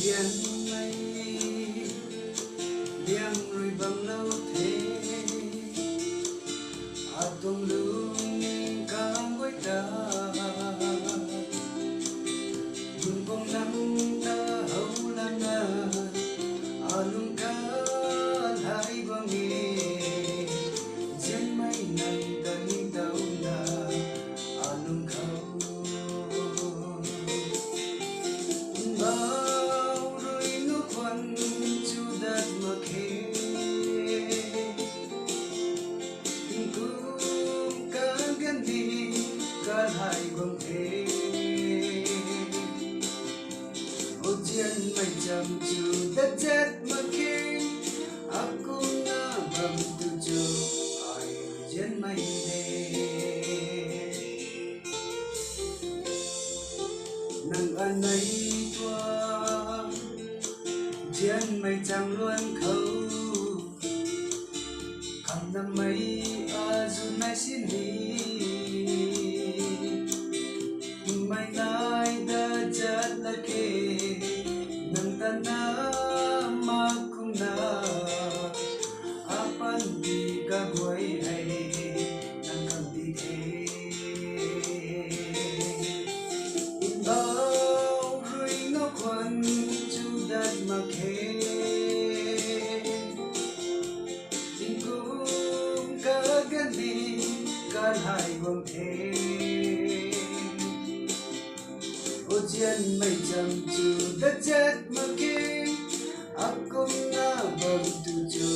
duyên mây liang rồi bằng lâu thế tung lưu ninh cam với ta buồn con nắng ta hậu lan lung ca lại vang nghe duyên mây này ta ninh tao na lung khâu bao rồi nó vẫn chu đất mà khê tình cũng cả gan đi cả hai vòng thế ô duyên mây chăm chu đất chết mà khê aku na bam tu cho ai duyên mây nang anh ấy qua duyên mây chẳng luôn khâu khăn năm mấy dù nay xin đi mai nay đã chết là kê nang ta na mà cũng na apan di ka buhay ay nang kang di thế bao rồi nó quên chu đất mà khê tình cũng cả gan đi cả hai vòng thế ô duyên mây chăm chu đất chết mà khê aku na bam tu cho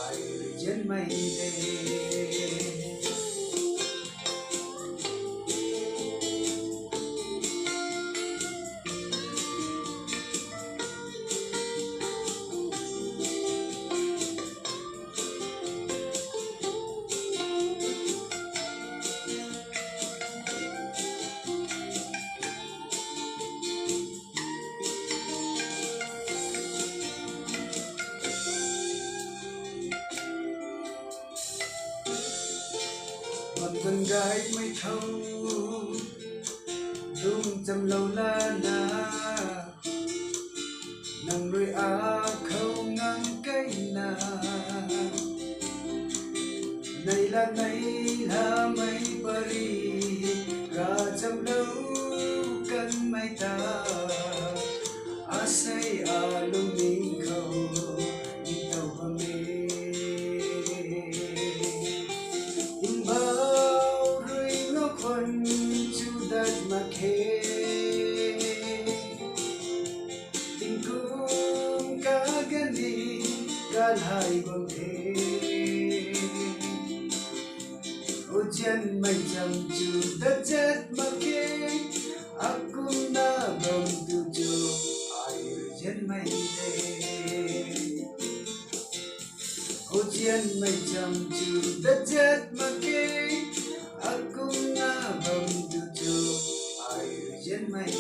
ai duyên mây một con gái mới thâu đúng chăm lâu la na nàng nuôi khâu ngang cây na này là mấy bari ra chăm lâu cân mai ta say lung ninh khâu đi tàu và mê bao rồi nó quên chu đất mà khê tình cũng cả gan đi cả hai vòng thế ô duyên mây chăm chu đất chết mà khê aku na bam tu cho ai duyên mây ô duyên mây chăm chu đất chết mà khê aku na bam tu cho ai duyên mây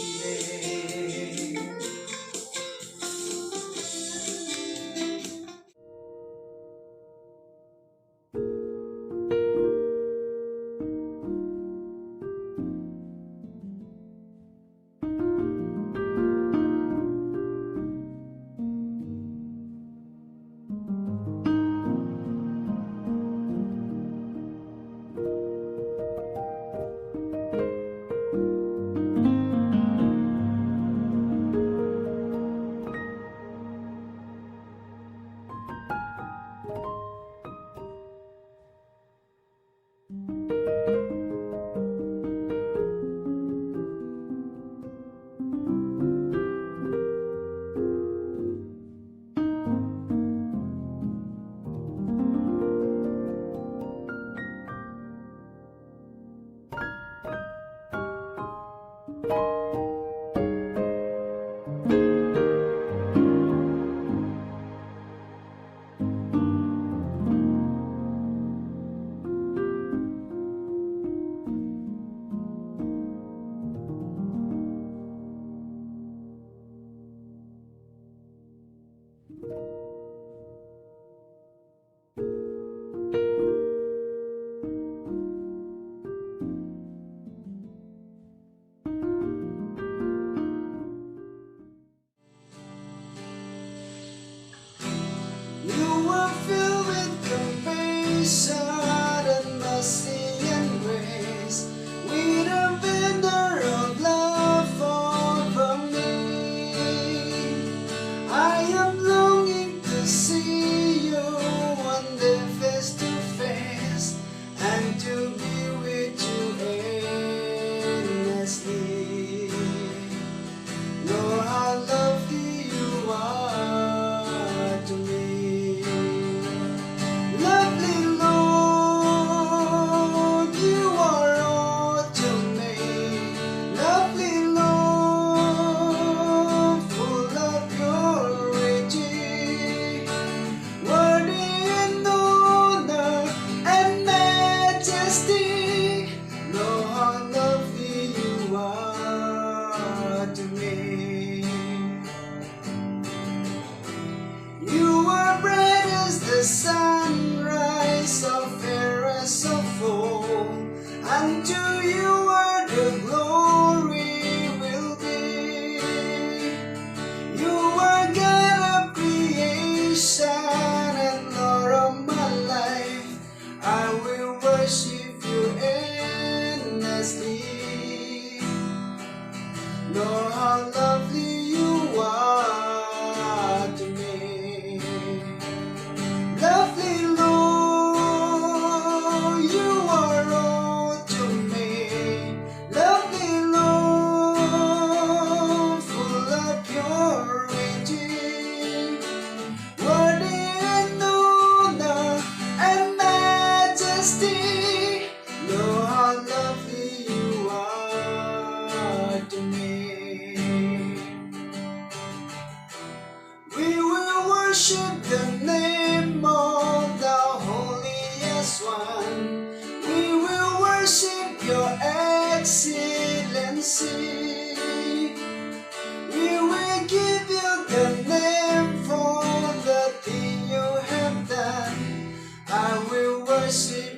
是